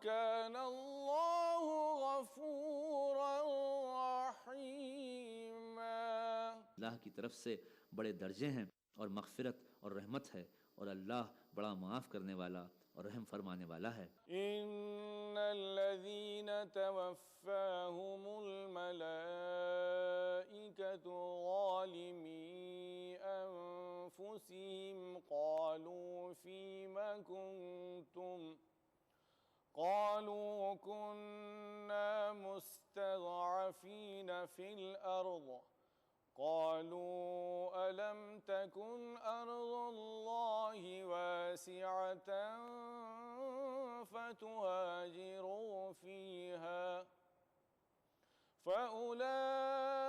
वकान अल्लाहु गफूरन रहीमा। अल्लाह की तरफ से बड़े दर्जे हैं और मग़फ़िरत और रहमत है, और अल्लाह बड़ा माफ़ करने वाला और रहम फरमाने वाला है। इन्नल्लज़ीन तवफ़्फ़ाहुमुल मलाइकतु ज़ालिमी अन्फुसिहिम क़ालू फ़ीमा कुन्तुम क़ालू कुन्ना मुस्तज़अफ़ीन फ़िल अर्ज़ क़ालू अलम तकुन अर्ज़ुल्लाहि वासिअतन फ़तुहाजिरू फ़ीहा फ़उलाइक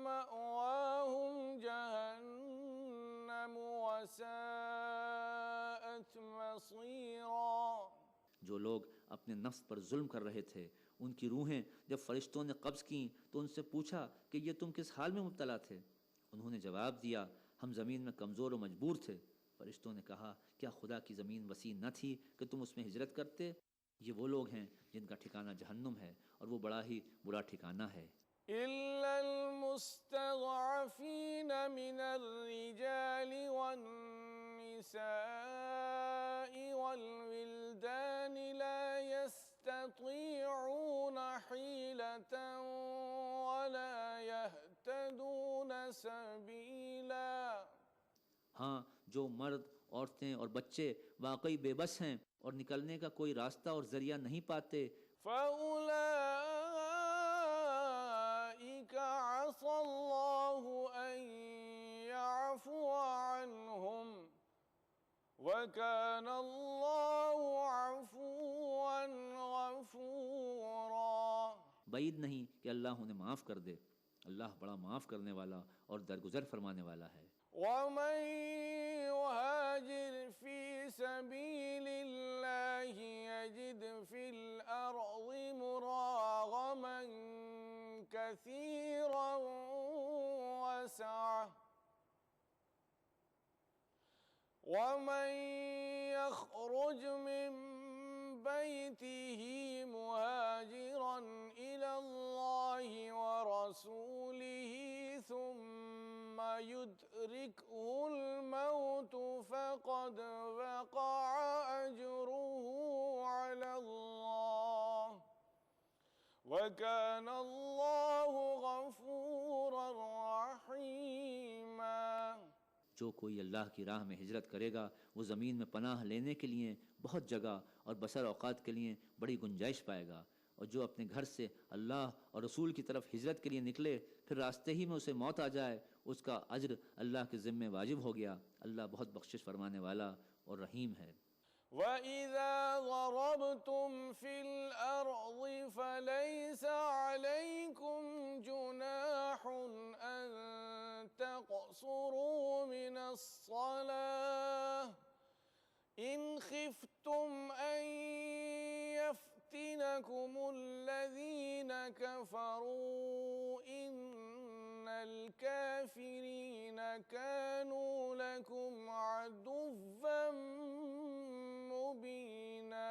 मअवाहुम जहन्नम वसाअत मसीरा। जो लोग अपने नफ्स पर जुल्म कर रहे थे, उनकी रूहें जब फरिश्तों ने कब्ज़ की तो उनसे पूछा कि ये तुम किस हाल में मुब्तला थे। उन्होंने जवाब दिया, हम ज़मीन में कमज़ोर और मजबूर थे। फरिश्तों ने कहा, क्या खुदा की ज़मीन वसी न थी कि तुम उसमें हिजरत करते? ये वो लोग हैं जिनका ठिकाना जहन्नुम है, और वो बड़ा ही बुरा ठिकाना है। इल्लल मुस्तज़अफ़ीन मिनर रिजालि वन्निसाइ वल्विल्दानि ला यस्ततीऊन हीलतन वला यहतदून सबीला। हाँ, जो मर्द, औरतें और बच्चे वाकई बेबस हैं और निकलने का कोई रास्ता और ज़रिया नहीं पाते, फ़उलाइक असल्लाहु अन यअफ़ुअ अन्हुम वकान अल्लाहु अफ़ुव्वन गफ़ूरा। बईद नहीं कि अल्लाह उन्हें माफ़ कर दे। अल्लाह बड़ा माफ़ करने वाला और दरगुजर फरमाने वाला है। वमन युहाजिर फ़ी सबीलिल्लाहि यजिद फ़िल अर्ज़ि मुराग़मन कसीरन वसअह वमन यख़रुज मिन बैतिही मुहाजिरन इलल्लाहि व रसूलिही सुम्मा युद्रिकुहुल मौतु फ़क़द वक़अ अज्रुहु अलल्लाह वकान अल्लाहु गफ़ूरन रहीमा। जो कोई अल्लाह की राह में हिजरत करेगा, वो ज़मीन में पनाह लेने के लिए बहुत जगह और बसर औक़ात के लिए बड़ी गुंजाइश पाएगा। और जो अपने घर से अल्लाह और रसूल की तरफ हिजरत के लिए निकले, फिर रास्ते ही में उसे मौत आ जाए, उसका अज्र अल्लाह के ज़िम्मे वाजिब हो गया। अल्लाह बहुत बख्शिश फरमाने वाला और रहीम है। वइज़ा ज़रबतुम फ़िल अर्ज़ि फ़लैसा अलैकुम जुनाहुन अन तक़सुरू मिनस्सलाह इन ख़िफ़्तुम अन यफ़्तिनकुमुल्लज़ीन कफ़रू इन्नल काफ़िरीन कानू लकुम अदुव्वन मुबीना।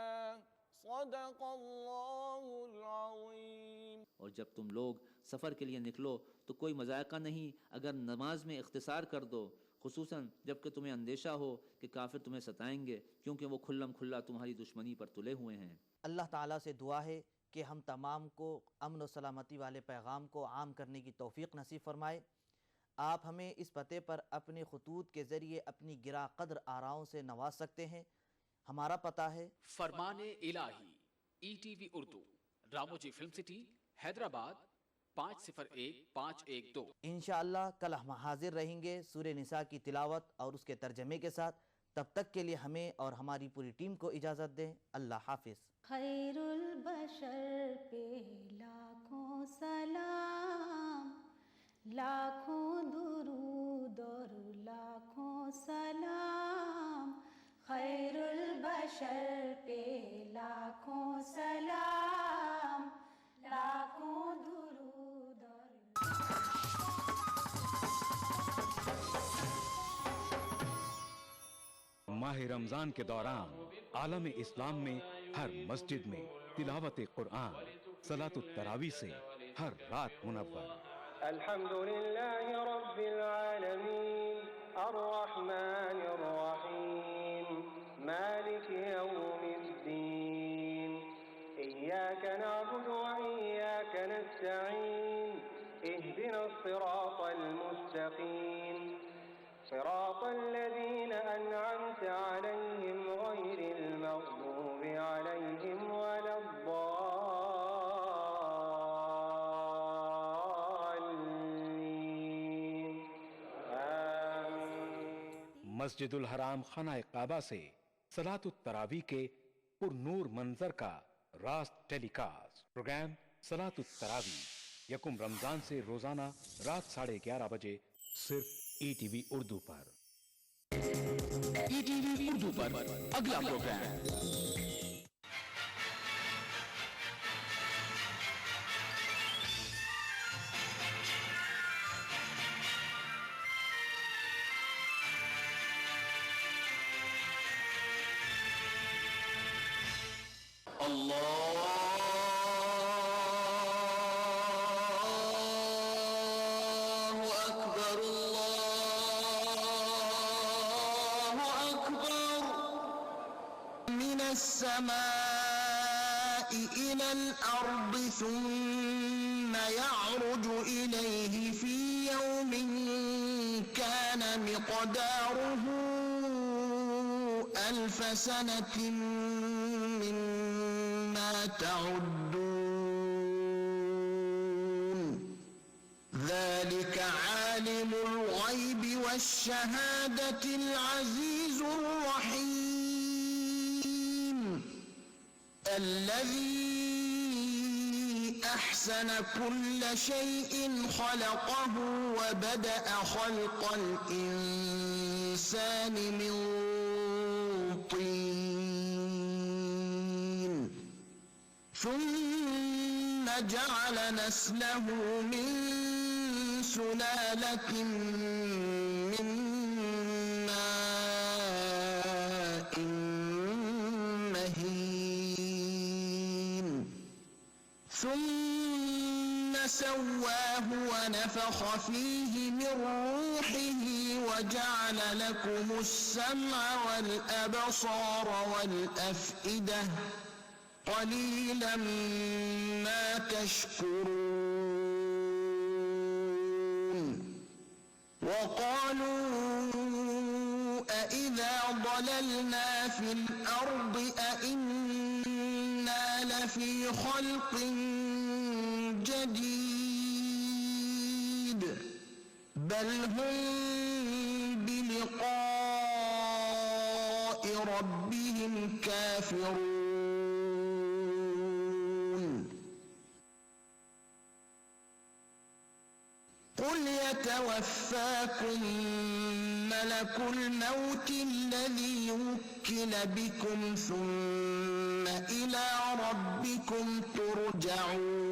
सदक़ल्लाहुल अज़ीम। और जब तुम लोग सफ़र के लिए निकलो तो कोई मज़ाक़ा नहीं अगर नमाज में इख्तिसार कर दो, खुसूसन जबकि तुम्हें अंदेशा हो कि काफिर तुम्हें सताएंगे, क्योंकि वो खुल्लम खुल्ला तुम्हारी दुश्मनी पर तुले हुए हैं। अल्लाह ताला से दुआ है कि हम तमाम को अमन और सलामती वाले पैगाम को आम करने की तौफ़ीक़ नसीब फरमाए। आप हमें इस पते पर अपने खतूत के ज़रिए अपनी गिरा कद्र आराओं से नवाज सकते हैं। हमारा पता है फरमाने इलाही, ETV उर्दू, रामोजी फिल्म सिटी, हैदराबाद 501512। इंशाअल्लाह कल हम हाजिर रहेंगे सूरह निसा की तिलावत और उसके तर्जमे के साथ। तब तक के लिए हमें और हमारी पूरी टीम को इजाज़त दें। अल्लाह हाफिज़। खैरुल बशर पे लाखों सलाम, लाखों दुरूद और लाखों सलाम। खैरुल बशर पे लाखों सलाम, लाखों दुरूद और माह रमजान के दौरान आलम इस्लाम में हर मस्जिद में तिलावत कुरान, सलातुत तरावी से हर रात मुनव्वर। अल्हम्दुलिल्लाहि रब्बिल आलमीन, अर्रहमानिर रहीम, मालिकि यौमिद्दीन, इय्याका नअबुदु व इय्याका नस्तईन, इहदिनस सिरातल मुस्तकीम, सिरातल लज़ीना अनअमता अलैहिम गैरिल मग़दूबि अलैहिम वलद्दाल्लीन। मस्जिदुल हराम खाना काबा से सलातुत तरावी के पुरनूर मंजर का रास्त टेलीकास्ट प्रोग्राम सलातुत तरावी यकुम रमजान से रोजाना रात 11:30 बजे सिर्फ ETV उर्दू पर। ETV उर्दू पर अगला प्रोग्राम السماء إلى الأرض ثم يعرج إليه في يوم كان مقداره 1000 سنة مما تعدون ذلك عالم الغيب والشهادة العزيز الرحيم الذي أحسن كل شيء خلقه وبدأ خلق الإنسان من طين ثم جعل نسله من سلالة من ماء مهين ثم سواه ونفخ فيه من روحه وجعل لكم السمع والأبصار والأفئدة قليلا ما تشكرون وقالوا أإذا ضللنا في الأرض أإنا لفي خلق جديد بل هم بلقاء ربهم كافرون قل يتوفاكم ملك الموت الذي وكل بكم ثم إلى ربكم ترجعون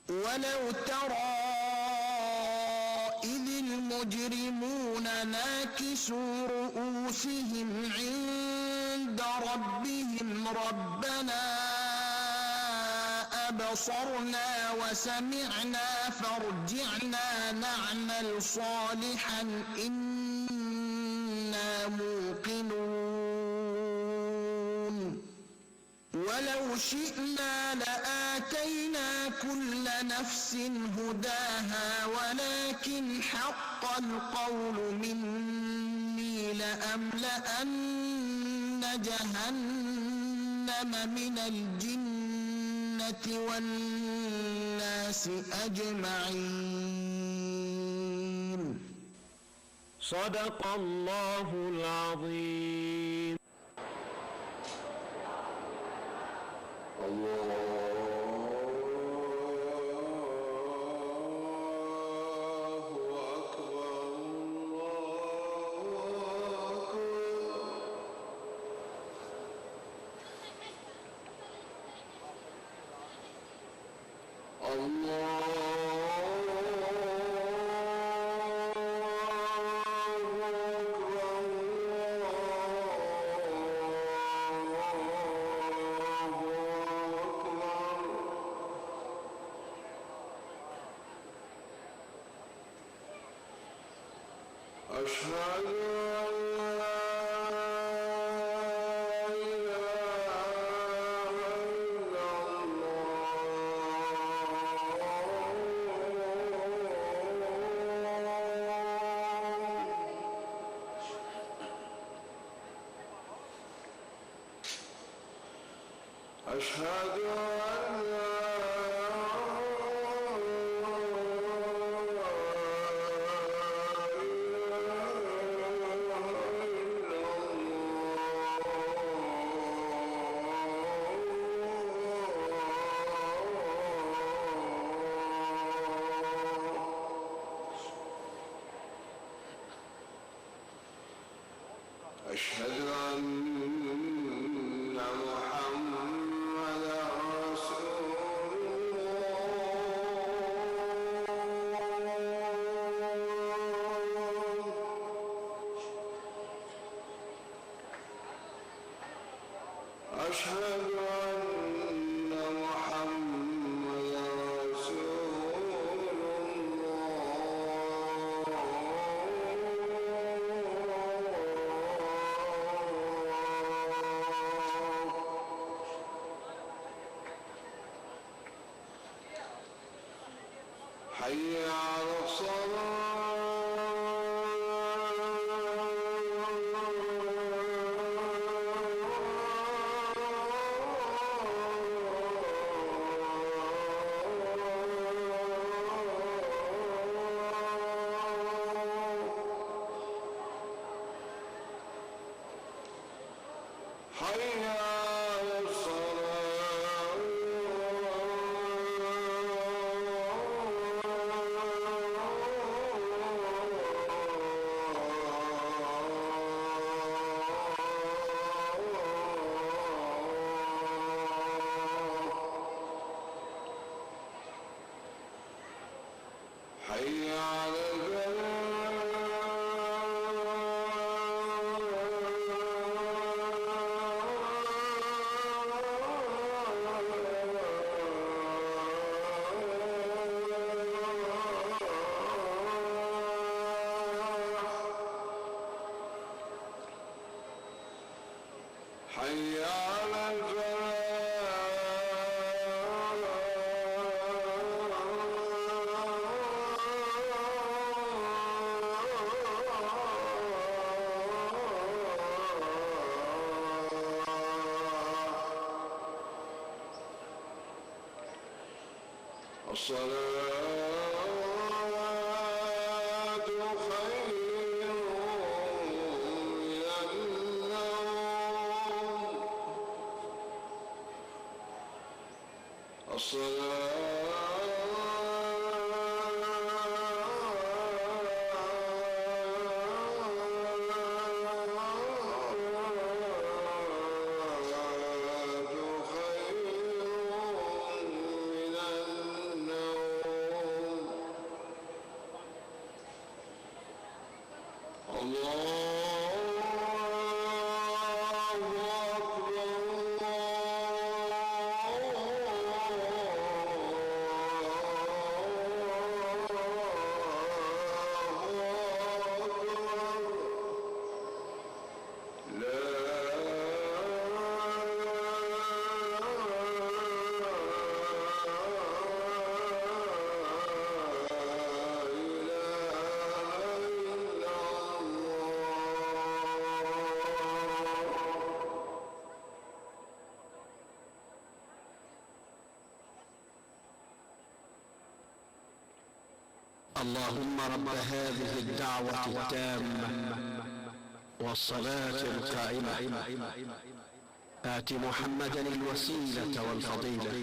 ولو ترى إذ المجرمون ناكسوا رؤوسهم عند ربهم ربنا أبصرنا وسمعنا فارجعنا نعمل صالحا إنا موقنون ولو شئنا لآتينا كل نفس هداها ولكن حق القول مني لأملأن جهنم من الجنة والناس أجمعين صدق الله العظيم. أشهد أن لا أشهد أن أشهد أن محمدا رسول الله أشهد أن محمدا رسول حي على حي على حي على حي على الصلاة خير من النوم اللهم رب هذه الدعوة التامة والصلاة القائمة آت محمدا الوسيلة والفضيلة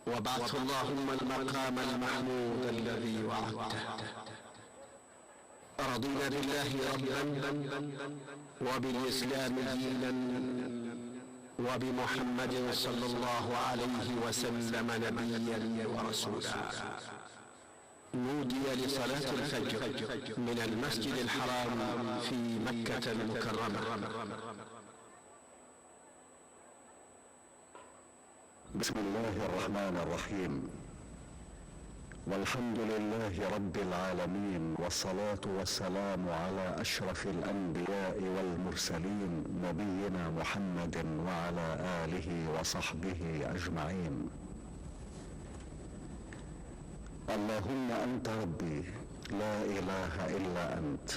وابعثه اللهم المقام المحمود الذي وعدته. رضينا بالله ربا وبالإسلام دينا وبمحمد صلى الله عليه وسلم نبيا ورسولا. نودي لصلاة الفجر من المسجد الحرام في مكة المكرمة. بسم الله الرحمن الرحيم. والحمد لله رب العالمين، والصلاة والسلام على أشرف الأنبياء والمرسلين نبينا محمد وعلى آله وصحبه أجمعين. اللهم أنت ربي لا إله إلا أنت،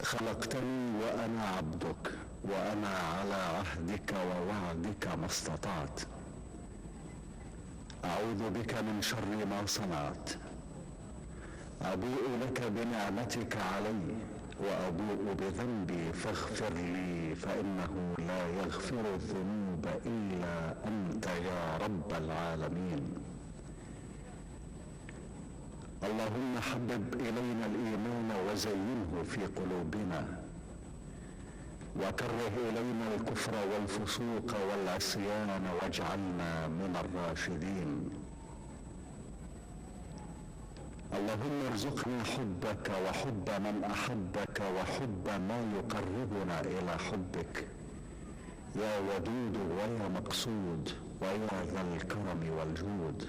خلقتني وأنا عبدك، وأنا على عهدك ووعدك ما استطعت. أعوذ بك من شر ما صنعت، أبوء لك بنعمتك علي وأبوء بذنبي فاغفر لي، فإنه لا يغفر الذنوب إلا أنت يا رب العالمين. اللهم حبب إلينا الإيمان وزينه في قلوبنا، وكره إلينا الكفر والفسوق والعصيان واجعلنا من الراشدين. اللهم ارزقنا حبك وحب من أحبك وحب ما يقربنا إلى حبك يا ودود ويا مقصود ويا ذا الكرم والجود.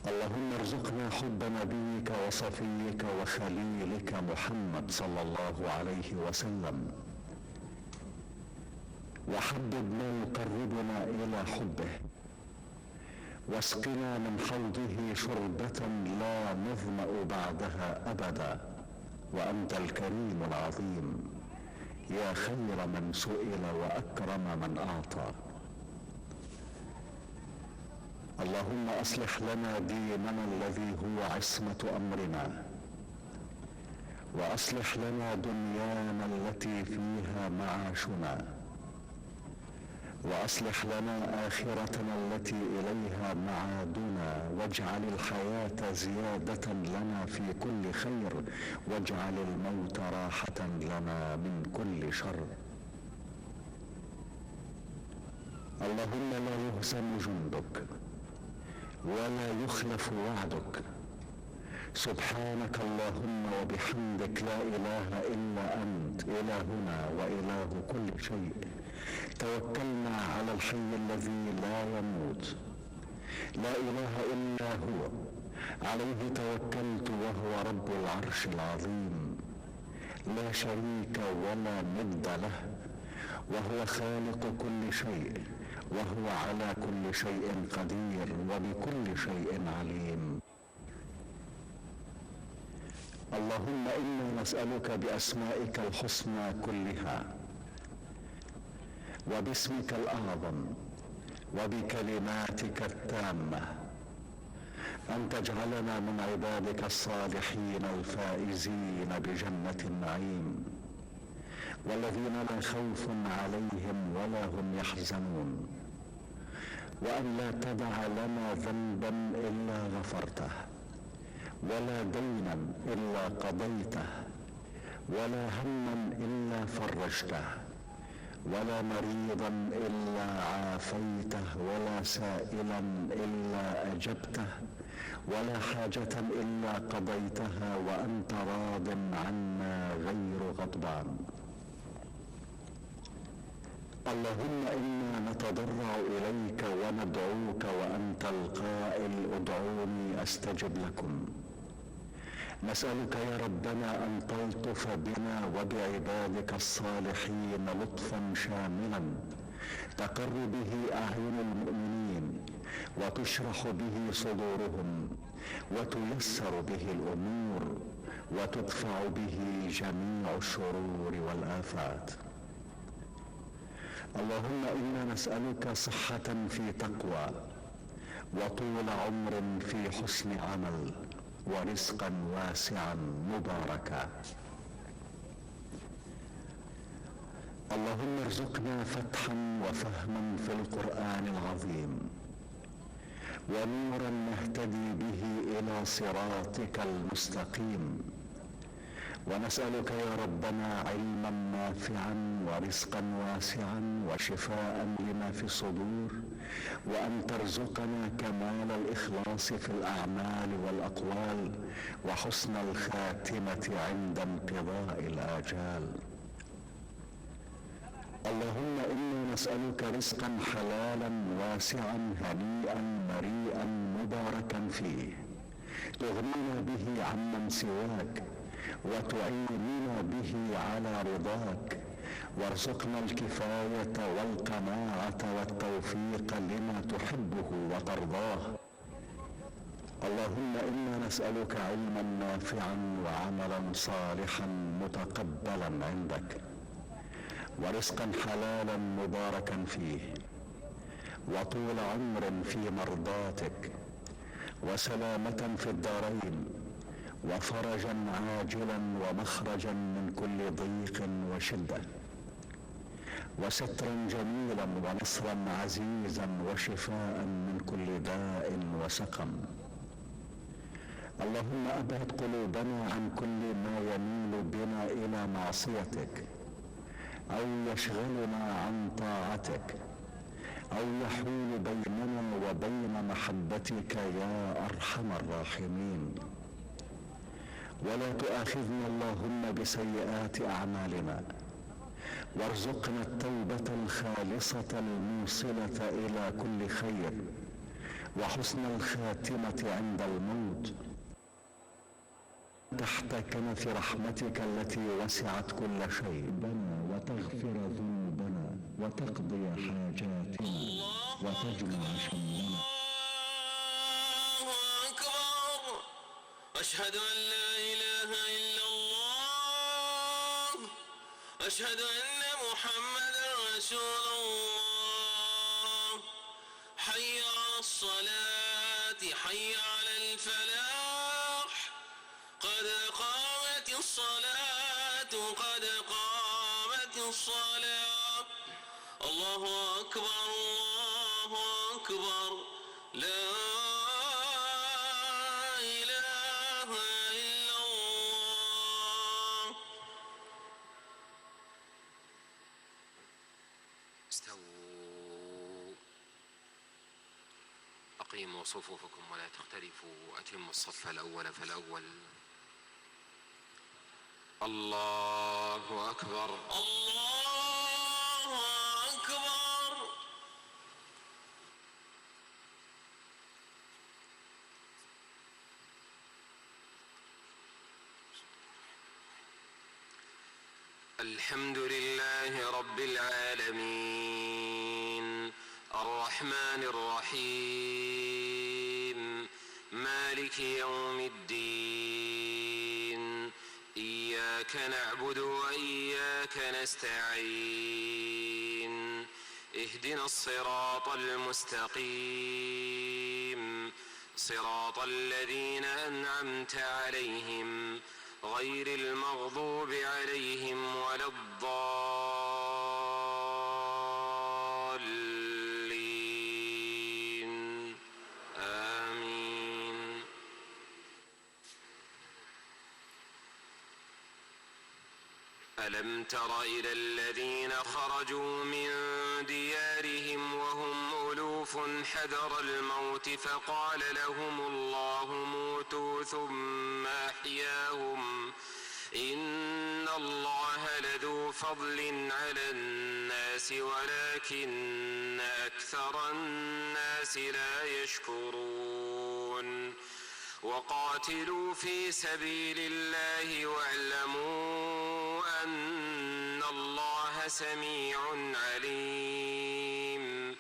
اللهم ارزقنا حب نبيك وصفيك وخليلك محمد صلى الله عليه وسلم، وحبب ما يقربنا إلى حبه، واسقنا من حوضه شربة لا نظمأ بعدها أبدا، وأنت الكريم العظيم يا خير من سئل وأكرم من أعطى. اللهم أصلح لنا ديننا الذي هو عصمة أمرنا، وأصلح لنا دنيانا التي فيها معاشنا، وأصلح لنا آخرتنا التي إليها معادنا، واجعل الحياة زيادة لنا في كل خير، واجعل الموت راحة لنا من كل شر. اللهم لا يهزم جندك ولا يخلف وعدك. سبحانك اللهم وبحمدك، لا إله إلا أنت إلهنا وإله كل شيء. توكلنا على الحي الذي لا يموت، لا إله إلا هو، عليه توكلت وهو رب العرش العظيم، لا شريك ولا ند له، وهو خالق كل شيء، وهو على كل شيء قدير وبكل شيء عليم. اللهم إنا نسألك بأسمائك الحسنى كلها، وباسمك الأعظم، وبكلماتك التامة، أن تجعلنا من عبادك الصالحين الفائزين بجنة النعيم، والذين لا خوف عليهم ولا هم يحزنون، وأن لا تدع لنا ذنبا إلا غفرته، ولا دينا إلا قضيته، ولا هما إلا فرجته، ولا مريضا إلا عافيته، ولا سائلا إلا أجبته، ولا حاجة إلا قضيتها وأنت راض عنا غير غضبان. اللهم إنا نتضرع إليك وندعوك وأنت القائل ادعوني أستجب لكم. نسألك يا ربنا أن تلطف بنا وبعبادك الصالحين لطفا شاملا تقر به أعين المؤمنين، وتشرح به صدورهم، وتيسر به الأمور، وتدفع به جميع الشرور والآفات. اللهم إنا نسألك صحة في تقوى، وطول عمر في حسن عمل، ورزقا واسعا مباركا. اللهم ارزقنا فتحا وفهما في القرآن العظيم، ونورا نهتدي به إلى صراطك المستقيم. ونسألك يا ربنا علما نافعا ورزقا واسعا وشفاء لما في الصدور، وأن ترزقنا كمال الإخلاص في الأعمال والأقوال، وحسن الخاتمة عند انقضاء الآجال. اللهم إنا نسألك رزقا حلالا واسعا هنيئا مريئا مباركا فيه تغنينا به عمن سواك وتعيننا به على رضاك، وارزقنا الكفاية والقناعة والتوفيق لما تحبه وترضاه. اللهم إنا نسألك علما نافعا وعملا صالحا متقبلا عندك، ورزقا حلالا مباركا فيه، وطول عمر في مرضاتك، وسلامة في الدارين، وفرجا عاجلا ومخرجا من كل ضيق وشدة، وسترا جميلا ونصرا عزيزا وشفاء من كل داء وسقم. اللهم أبعد قلوبنا عن كل ما يميل بنا إلى معصيتك أو يشغلنا عن طاعتك أو يحول بيننا وبين محبتك يا أرحم الراحمين. ولا تؤاخذنا اللهم بسيئات أعمالنا، وارزقنا التوبة الخالصة الموصلة إلى كل خير، وحسن الخاتمة عند الموت، تحت كنف رحمتك التي وسعت كل شيء، وتغفر ذنوبنا وتقضي حاجاتنا وتجمع شملنا. الله أكبر. أشهد أن لا إله إلا الله. أشهد أن محمدا رسول الله. حي على الصلاة، حي على الفلاح، قد قامت الصلاة، قد قامت الصلاة. الله أكبر، الله أكبر، لا إله إلا الله. استووا، أقيموا صفوفكم ولا تختلفوا، أتموا الصف الأول فالأول. الله أكبر، الله أكبر. الحمد لله رب العالمين، الرحمن الرحيم، مالك يوم الدين، إياك نعبد وإياك نستعين، اهدنا الصراط المستقيم، صراط الذين أنعمت عليهم غير المغضوب عليهم ولا الضالين، آمين. ألم تر إلى الذين خرجوا من ديارهم وهم ألوف حذر الموت فقال لهم الله موتوا ثم أحياهم، إن الله لذو فضل على الناس ولكن أكثر الناس لا يشكرون. وقاتلوا في سبيل الله واعلموا أن الله سميع عليم.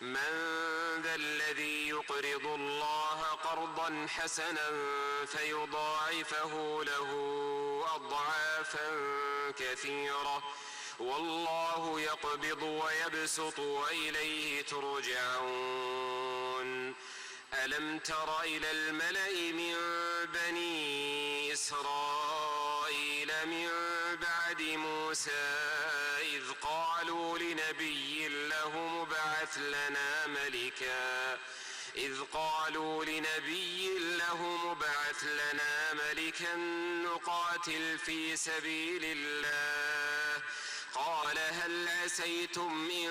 من ذا الذي يقرض الله قرضا حسنا فيضاعفه له أضعافا كثيرة، والله يقبض ويبسط وإليه ترجعون. ألم تر إلى الملأ من بني إسرائيل من بعد موسى إذ قالوا لنبي له ابعث لنا ملكا نقاتل في سبيل الله. قال هل عسيتم إن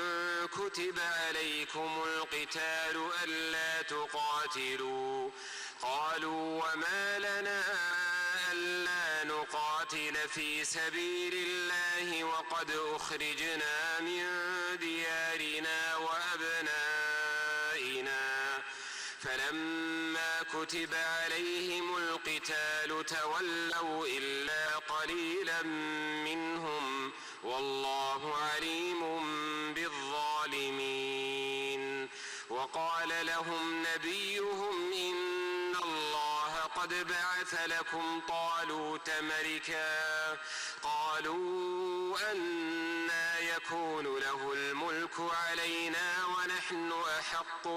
كتب عليكم القتال ألا تقاتلوا؟ قالوا وما لنا ألا نقاتل لنقاتل في سبيل الله وقد أخرجنا من ديارنا وأبنائنا فلما كتب عليهم القتال تولوا إلا قليلا منهم والله عليم بالظالمين. وقال لهم نبيهم إن الله قد بعث لكم طالوت ملكا قالوا أنى يكون له الملك علينا ونحن أحق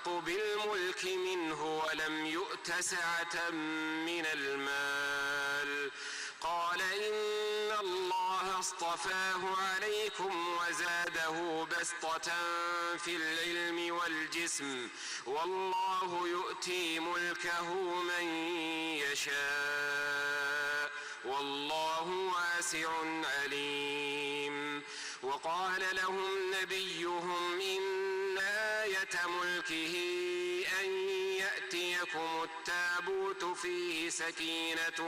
بالملك منه ولم يؤت سعة من المال قال إن الله اصطفاه عليكم وزاده بسطة في العلم والجسم والله يؤتي ملكه من يشاء والله واسع عليم. وقال لهم نبيهم إن آية ملكه أن يأتيكم التابوت فيه سكينة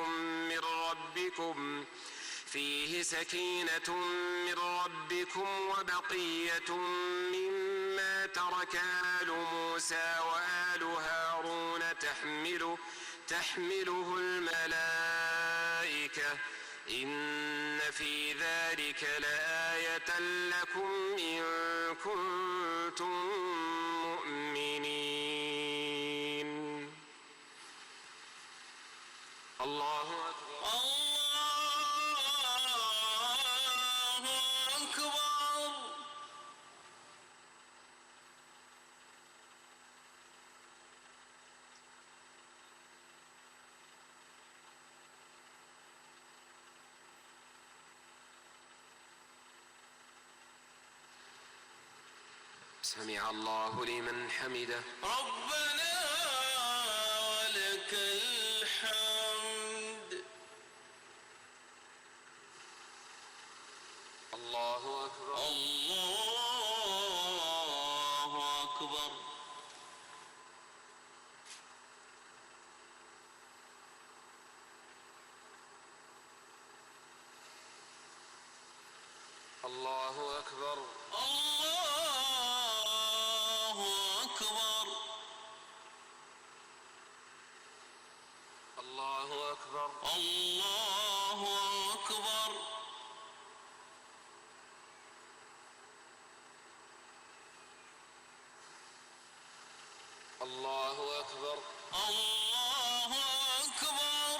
من ربكم وبقية مما ترك آل موسى وآل هارون تحمله الملائكة إن في ذلك لآية لكم إن كنتم مؤمنين. الله أكبر. سمع الله لمن حمده. ربنا ولك الحمد. الله أكبر. الله أكبر. الله أكبر. الله أكبر. الله أكبر. الله أكبر. الله أكبر.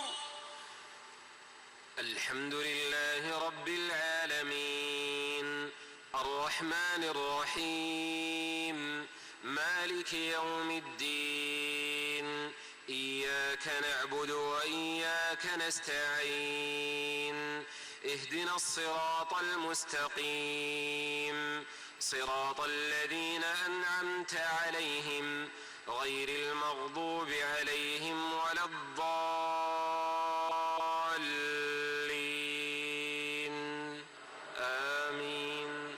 الحمد لله رب العالمين الرحمن الرحيم مالك يوم الدين إياك نعبد وإياك نستعين اهدنا الصراط المستقيم صراط الذين أنعمت عليهم غير المغضوب عليهم ولا الضالين آمين.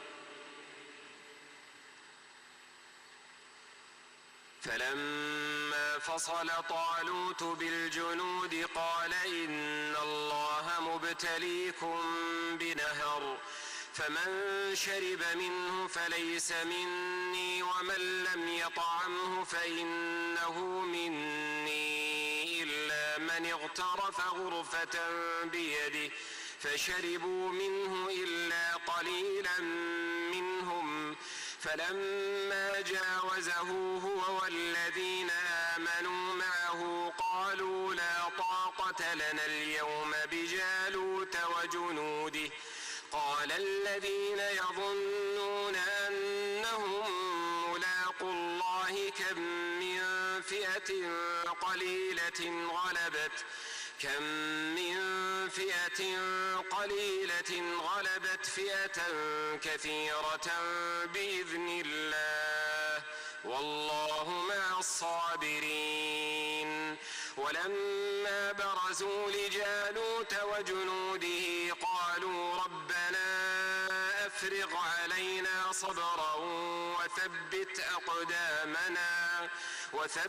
فلما فصل طالوت بالجنود قال إن الله مبتليكم بنهر فمن شرب منه فليس مني ومن لم يطعمه فإنه مني إلا من اغترف غرفة بيده فشربوا منه إلا قليلا منهم فلما جاوزه هو والذين آمنوا معه قالوا لا طاقة لنا اليوم بجالوت وجنوده قال الذين يظنون أنهم ملاقو الله كم من فئة قليلة غلبت فئة كثيرة بإذن الله والله مع الصابرين. ولما برزوا لجالوت وجنوده قالوا ربنا أفرغ علينا صبرا وثبت